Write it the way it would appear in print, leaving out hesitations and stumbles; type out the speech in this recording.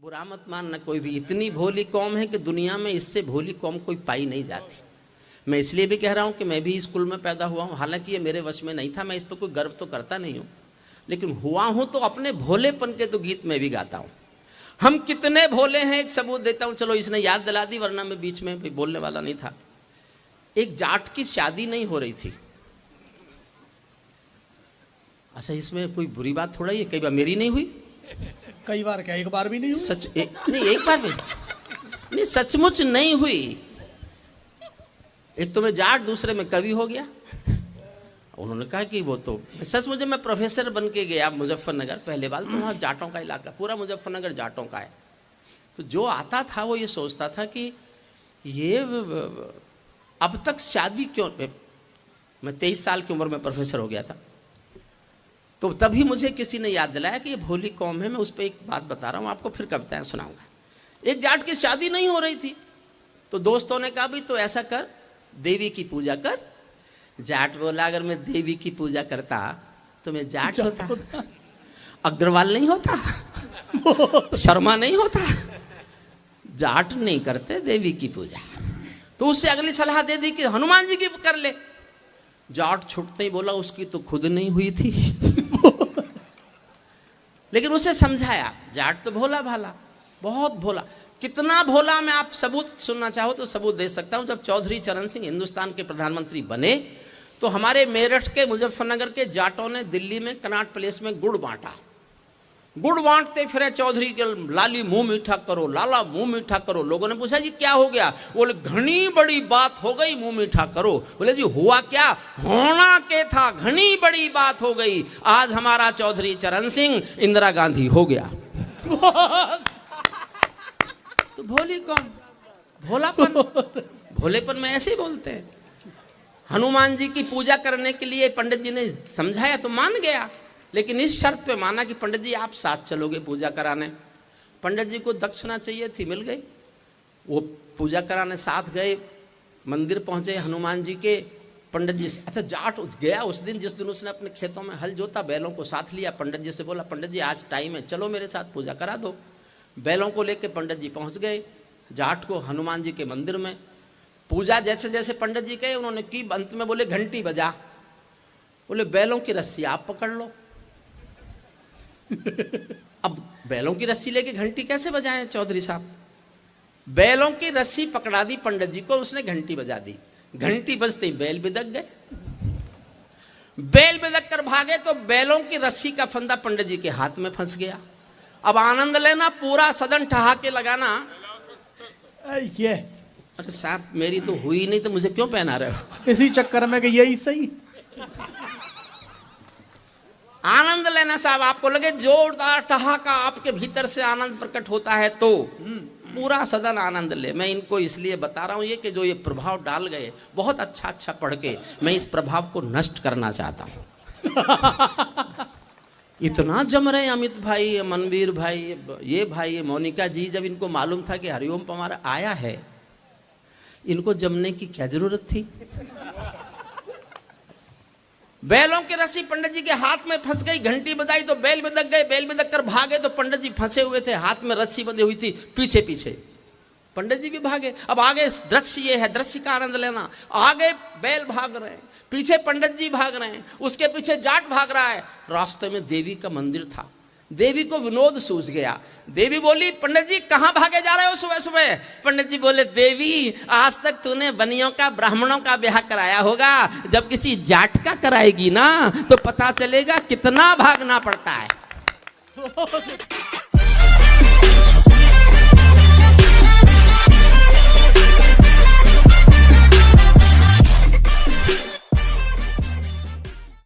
बुरा मत मानना कोई भी, इतनी भोली कौम है कि दुनिया में इससे भोली कौम कोई पाई नहीं जाती। मैं इसलिए भी कह रहा हूँ कि मैं भी स्कूल में पैदा हुआ हूँ, हालांकि ये मेरे वश में नहीं था, मैं इस पर कोई गर्व तो करता नहीं हूँ, लेकिन हुआ हूँ तो अपने भोलेपन के तो गीत मैं भी गाता हूँ। हम कितने भोले हैं एक सबूत देता हूँ, चलो इसने याद दिला दी, वरना मैं बीच में भी बोलने वाला नहीं था। एक जाट की शादी नहीं हो रही थी। अच्छा, इसमें कोई बुरी बात थोड़ा ही है, कई बार मेरी नहीं हुई, कई बार क्या एक बार भी नहीं हुई? सच नहीं, एक बार भी नहीं, सचमुच नहीं हुई। एक तो मैं जाट, दूसरे में कवि हो गया। उन्होंने कहा कि वो तो सच, मुझे मैं प्रोफेसर बन के गया मुजफ्फरनगर, पहले बार तो वहाँ जाटों का इलाका, पूरा मुजफ्फरनगर जाटों का है। तो जो आता था वो ये सोचता था कि ये अब तक शादी क्यों, मैं 23 साल की उम्र में प्रोफेसर हो गया था, तो तभी मुझे किसी ने याद दिलाया कि ये भोली कौम है। मैं उस पर एक बात बता रहा हूँ आपको, फिर कविताएं सुनाऊंगा। एक जाट की शादी नहीं हो रही थी, तो दोस्तों ने कहा भाई तो ऐसा कर, देवी की पूजा कर। जाट बोला अगर मैं देवी की पूजा करता तो मैं जाट होता, अग्रवाल नहीं होता, शर्मा नहीं होता। जाट नहीं करते देवी की पूजा। तो उससे अगली सलाह दे दी कि हनुमान जी की कर ले। जाट छुटते ही बोला उसकी तो खुद नहीं हुई थी। लेकिन उसे समझाया, जाट तो भोला भाला, बहुत भोला। कितना भोला, मैं आप सबूत सुनना चाहो तो सबूत दे सकता हूं। जब चौधरी चरण सिंह हिंदुस्तान के प्रधानमंत्री बने तो हमारे मेरठ के, मुजफ्फरनगर के जाटों ने दिल्ली में कनॉट प्लेस में गुड़ बांटा। गुड़ बांटते फिरे चौधरी के, लाली मुंह मीठा करो, लाला मुंह मीठा करो। लोगों ने पूछा जी क्या हो गया? बोले घनी बड़ी बात हो गई, मुंह मीठा करो। बोले जी हुआ क्या? होना के था, घनी बड़ी बात हो गई, आज हमारा चौधरी चरण सिंह इंदिरा गांधी हो गया। तो भोली कौन, भोलापन, भोलेपन में ऐसे ही बोलते हैं। हनुमान जी की पूजा करने के लिए पंडित जी ने समझाया तो मान गया, लेकिन इस शर्त पे माना कि पंडित जी आप साथ चलोगे पूजा कराने। पंडित जी को दक्षिणा चाहिए थी, मिल गई। वो पूजा कराने साथ गए, मंदिर पहुंचे हनुमान जी के। पंडित जी, अच्छा जाट गया उस दिन, जिस दिन उसने अपने खेतों में हल जोता, बैलों को साथ लिया। पंडित जी से बोला पंडित जी आज टाइम है, चलो मेरे साथ पूजा करा दो। बैलों को लेके पंडित जी पहुंच गए जाट को हनुमान जी के मंदिर में। पूजा जैसे जैसे पंडित जी कहे उन्होंने की, अंत में बोले घंटी बजा। बोले बैलों की रस्सी आप पकड़ लो। अब बैलों की रस्सी लेके घंटी कैसे बजाएं चौधरी साहब? बैलों की रस्सी पकड़ा दी पंडित जी को, उसने घंटी बजा दी। घंटी बजते ही बैल बिदक गए। बैल बिदक कर भागे तो बैलों की रस्सी का फंदा पंडित जी के हाथ में फंस गया। अब आनंद लेना, पूरा सदन ठहाके लगाना। ये अरे साहब मेरी तो हुई नहीं तो मुझे क्यों पहना रहे हो? इसी चक्कर में कि यही सही। आनंद लेना साहब, आपको लगे जोरदार ठहाका आपके भीतर से आनंद प्रकट होता है तो पूरा सदन आनंद ले। मैं इनको इसलिए बता रहा हूं ये कि जो ये प्रभाव डाल गए बहुत अच्छा अच्छा पढ़ के, मैं इस प्रभाव को नष्ट करना चाहता हूं। इतना जम रहे अमित भाई, मनवीर भाई, ये भाई, मोनिका जी, जब इनको मालूम था कि हरिओम पमार आया है, इनको जमने की क्या जरूरत थी? बैलों की रस्सी पंडित जी के हाथ में फंस गई, घंटी बजाई तो बैल बिदक गए। बैल बिदक कर भागे तो पंडित जी फंसे हुए थे, हाथ में रस्सी बंधी हुई थी, पीछे पीछे पंडित जी भी भागे। अब आगे दृश्य ये है, दृश्य का आनंद लेना। आगे बैल भाग रहे हैं, पीछे पंडित जी भाग रहे हैं, उसके पीछे जाट भाग रहा है। रास्ते में देवी का मंदिर था। देवी को विनोद सूझ गया। देवी बोली पंडित जी कहां भागे जा रहे हो सुबह सुबह? पंडित जी बोले देवी आज तक तूने बनियों का, ब्राह्मणों का ब्याह कराया होगा, जब किसी जाट का कराएगी ना तो पता चलेगा कितना भागना पड़ता है।